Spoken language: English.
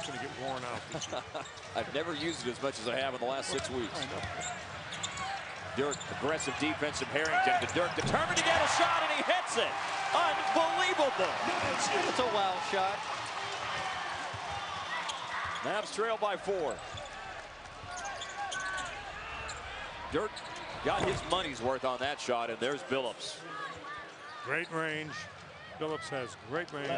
It's going to get worn out. I've never used it as much as I have in the last 6 weeks. Dirk, aggressive defense from Harrington. To Dirk, determined to get a shot, and he hits it. Unbelievable. It's a wild shot. Mavs trail by 4. Dirk got his money's worth on that shot, and there's Billups. Great range. Billups has great range.